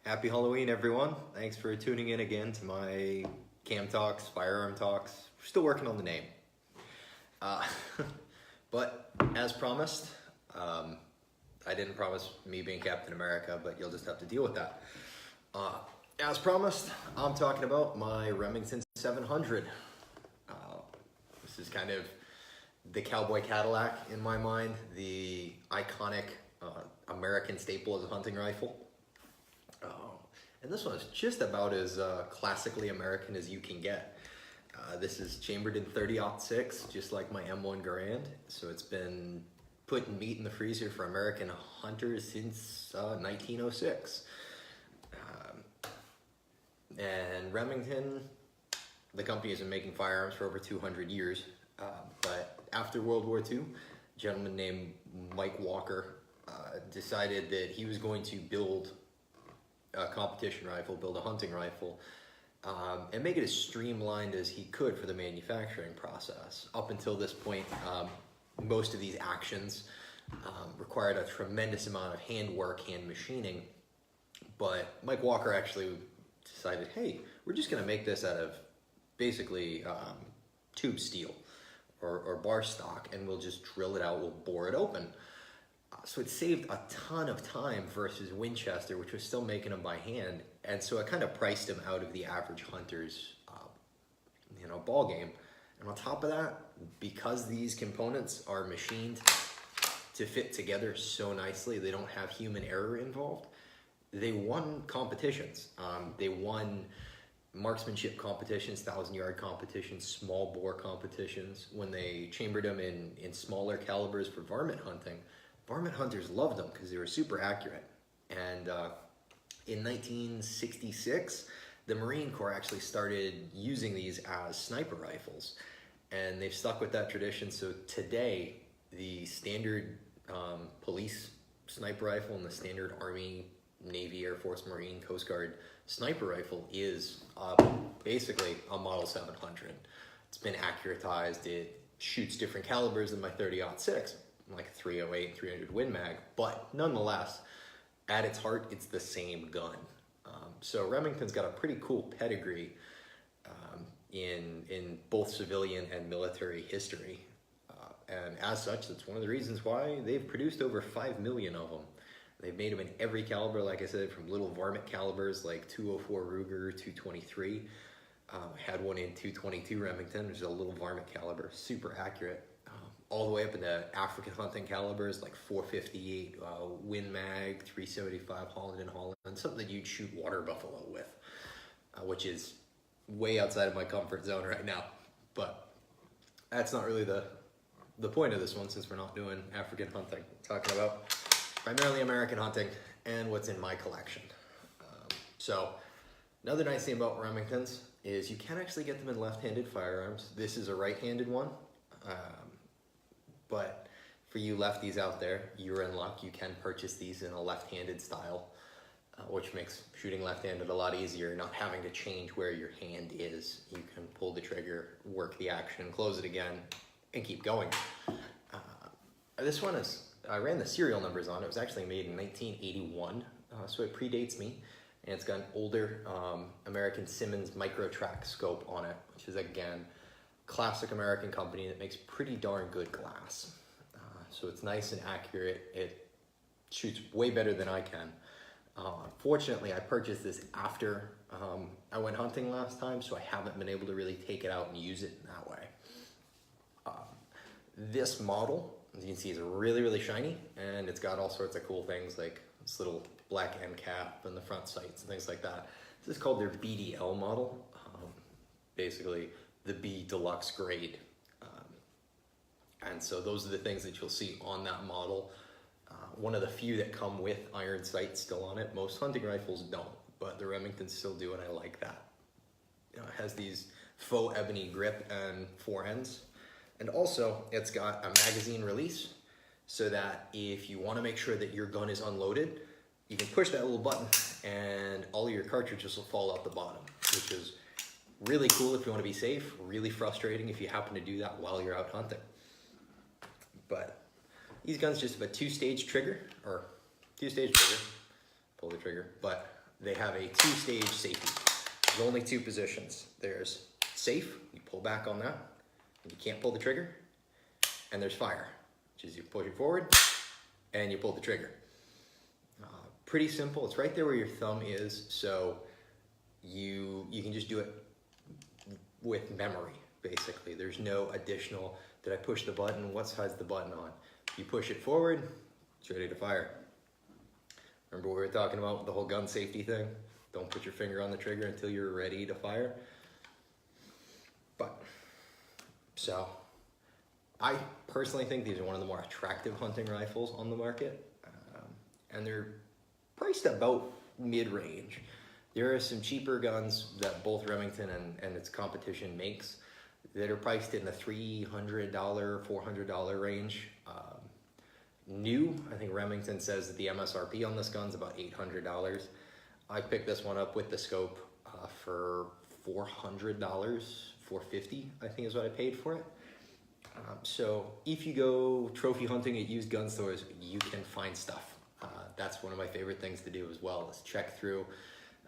Happy Halloween, everyone. Thanks for tuning in again to my cam talks, firearm talks. We're still working on the name. But as promised, I didn't promise me being Captain America, but you'll just have to deal with that. As promised, I'm talking about my Remington 700. This is kind of the cowboy Cadillac in my mind, the iconic American staple as a hunting rifle. And this one is just about as classically American as you can get. This is chambered in 30-06, just like my M1 Garand. So it's been putting meat in the freezer for American hunters since 1906. And Remington, the company has been making firearms for over 200 years. But after World War II, a gentleman named Mike Walker decided that he was going to build a competition rifle, build a hunting rifle, and make it as streamlined as he could for the manufacturing process. Up until this point, most of these actions required a tremendous amount of hand work, hand machining, but Mike Walker actually decided, hey, we're just going to make this out of basically tube steel or bar stock, and we'll just drill it out, we'll bore it open. So it saved a ton of time versus Winchester, which was still making them by hand, and so it kind of priced him out of the average hunter's, ball game. And on top of that, because these components are machined to fit together so nicely, they don't have human error involved. They won competitions. They won marksmanship competitions, 1,000-yard competitions, small bore competitions. When they chambered them in smaller calibers for varmint hunting, varmint hunters loved them because they were super accurate. And in 1966, the Marine Corps actually started using these as sniper rifles. And they've stuck with that tradition. So today, the standard police sniper rifle and the standard Army, Navy, Air Force, Marine, Coast Guard sniper rifle is basically a Model 700. It's been accuratized. It shoots different calibers than my 30-06. Like 308, 300 Win Mag, but nonetheless, at its heart, it's the same gun. So Remington's got a pretty cool pedigree in both civilian and military history. And as such, that's one of the reasons why they've produced over 5 million of them. They've made them in every caliber, like I said, from little varmint calibers like 204 Ruger, 223. I had one in 222 Remington, which is a little varmint caliber, super accurate. All the way up into African hunting calibers like 458 Win Mag, 375 Holland and Holland, something that you'd shoot water buffalo with, which is way outside of my comfort zone right now. But that's not really the point of this one, since we're not doing African hunting. We're talking about primarily American hunting and what's in my collection. So another nice thing about Remingtons is you can actually get them in left-handed firearms. This is a right-handed one. But for you lefties out there, you're in luck. You can purchase these in a left-handed style, which makes shooting left-handed a lot easier, not having to change where your hand is. You can pull the trigger, work the action, close it again, and keep going. This one I ran the serial numbers on. It was actually made in 1981, so it predates me. And it's got an older American Simmons micro-track scope on it, which is, again, classic American company that makes pretty darn good glass. So it's nice and accurate. It shoots way better than I can. Fortunately, I purchased this after I went hunting last time, so I haven't been able to really take it out and use it in that way. This model, as you can see, is really, really shiny, and it's got all sorts of cool things like this little black end cap and the front sights and things like that. This is called their BDL model. Basically, the B deluxe grade. And so those are the things that you'll see on that model. One of the few that come with iron sights still on it. Most hunting rifles don't, but the Remingtons still do, and I like that. It has these faux ebony grip and forends. And also, it's got a magazine release, so that if you want to make sure that your gun is unloaded, you can push that little button and all of your cartridges will fall out the bottom, which is really cool if you want to be safe, really frustrating if you happen to do that while you're out hunting. But these guns just have a two-stage trigger, pull the trigger, but they have a two-stage safety. There's only two positions. There's safe, you pull back on that, and you can't pull the trigger. And there's fire, which is you push it forward and you pull the trigger. Pretty simple. It's right there where your thumb is, so you can just do it with memory, basically. There's no additional, did I push the button? What side's the button on? You push it forward, it's ready to fire. Remember what we were talking about, the whole gun safety thing? Don't put your finger on the trigger until you're ready to fire. So, I personally think these are one of the more attractive hunting rifles on the market. And they're priced about mid-range. There are some cheaper guns that both Remington and its competition makes that are priced in the $300, $400 range. New, I think Remington says that the MSRP on this gun's about $800. I picked this one up with the scope for $400, $450 I think is what I paid for it. So if you go trophy hunting at used gun stores, you can find stuff. That's one of my favorite things to do as well, is check through.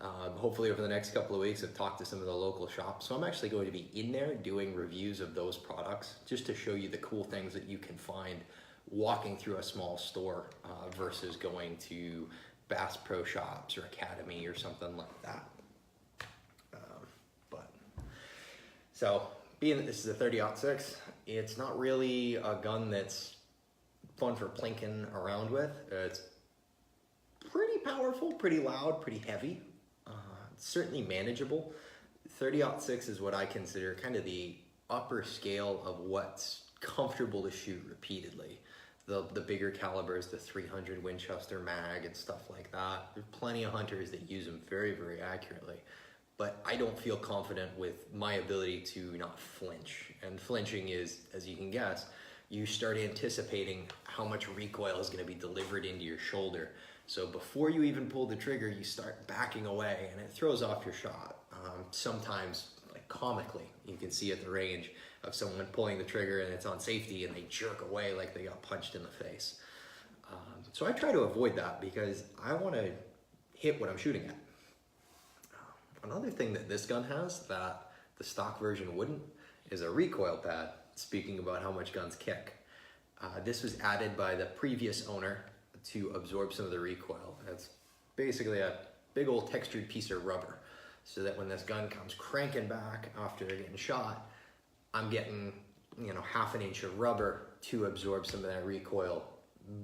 Hopefully over the next couple of weeks I've talked to some of the local shops. So I'm actually going to be in there doing reviews of those products just to show you the cool things that you can find walking through a small store versus going to Bass Pro Shops or Academy or something like that. So being that this is a 30-06, it's not really a gun that's fun for plinking around with. It's pretty powerful, pretty loud, pretty heavy. It's certainly manageable. 30-06 is what I consider kind of the upper scale of what's comfortable to shoot repeatedly. The bigger calibers, the 300 Winchester mag and stuff like that. There's plenty of hunters that use them very, very accurately. But I don't feel confident with my ability to not flinch. And flinching is, as you can guess, you start anticipating how much recoil is going to be delivered into your shoulder. So before you even pull the trigger, you start backing away and it throws off your shot. Sometimes, like comically, you can see at the range of someone pulling the trigger and it's on safety and they jerk away like they got punched in the face. So I try to avoid that because I want to hit what I'm shooting at. Another thing that this gun has that the stock version wouldn't is a recoil pad, speaking about how much guns kick. This was added by the previous owner to absorb some of the recoil. It's basically a big old textured piece of rubber so that when this gun comes cranking back after getting shot, I'm getting, half an inch of rubber to absorb some of that recoil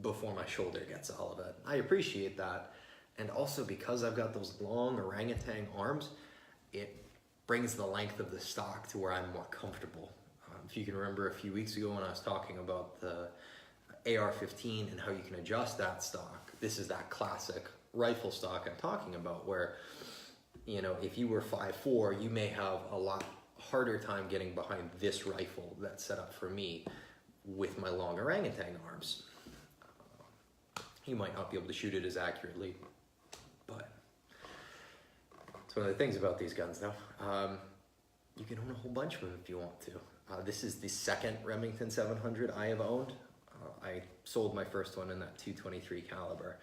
before my shoulder gets all of it. I appreciate that. And also because I've got those long orangutan arms, it brings the length of the stock to where I'm more comfortable. If you can remember a few weeks ago when I was talking about the AR-15 and how you can adjust that stock, this is that classic rifle stock I'm talking about where, if you were 5'4", you may have a lot harder time getting behind this rifle that's set up for me with my long orangutan arms. You might not be able to shoot it as accurately, but it's one of the things about these guns though. You can own a whole bunch of them if you want to. This is the second Remington 700 I have owned. I sold my first one in that .223 caliber,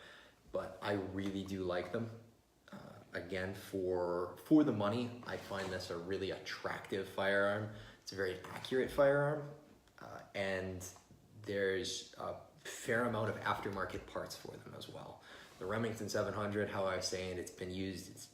but I really do like them. Again, for the money, I find this a really attractive firearm. It's a very accurate firearm, and there's a fair amount of aftermarket parts for them as well. The Remington 700, how I was saying, it's been used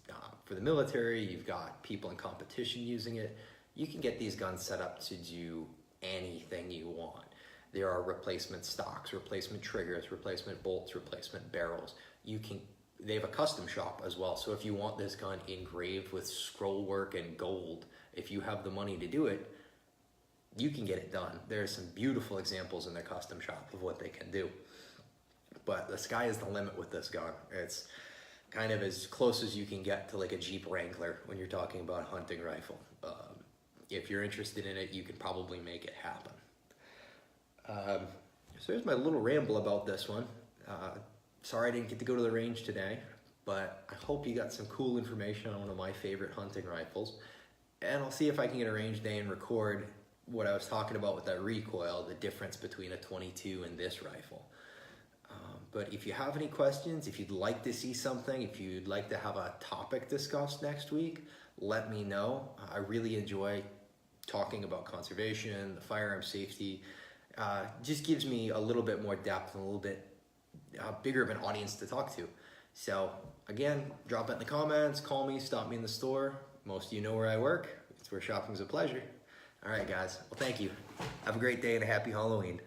for the military. You've got people in competition using it. You can get these guns set up to do anything you want. There are replacement stocks, replacement triggers, replacement bolts, replacement barrels. They have a custom shop as well. So if you want this gun engraved with scroll work and gold, if you have the money to do it, you can get it done. There's some beautiful examples in their custom shop of what they can do. But the sky is the limit with this gun. It's kind of as close as you can get to like a Jeep Wrangler when you're talking about a hunting rifle. If you're interested in it, you can probably make it happen. So there's my little ramble about this one. Sorry I didn't get to go to the range today, but I hope you got some cool information on one of my favorite hunting rifles. And I'll see if I can get a range day and record what I was talking about with that recoil, the difference between a 22 and this rifle. But if you have any questions, if you'd like to see something, if you'd like to have a topic discussed next week, let me know. I really enjoy talking about conservation, the firearm safety. Just gives me a little bit more depth and a little bit bigger of an audience to talk to. So again, drop it in the comments, call me, stop me in the store. Most of you know where I work. It's where shopping's a pleasure. All right, guys. Well, thank you. Have a great day and a happy Halloween.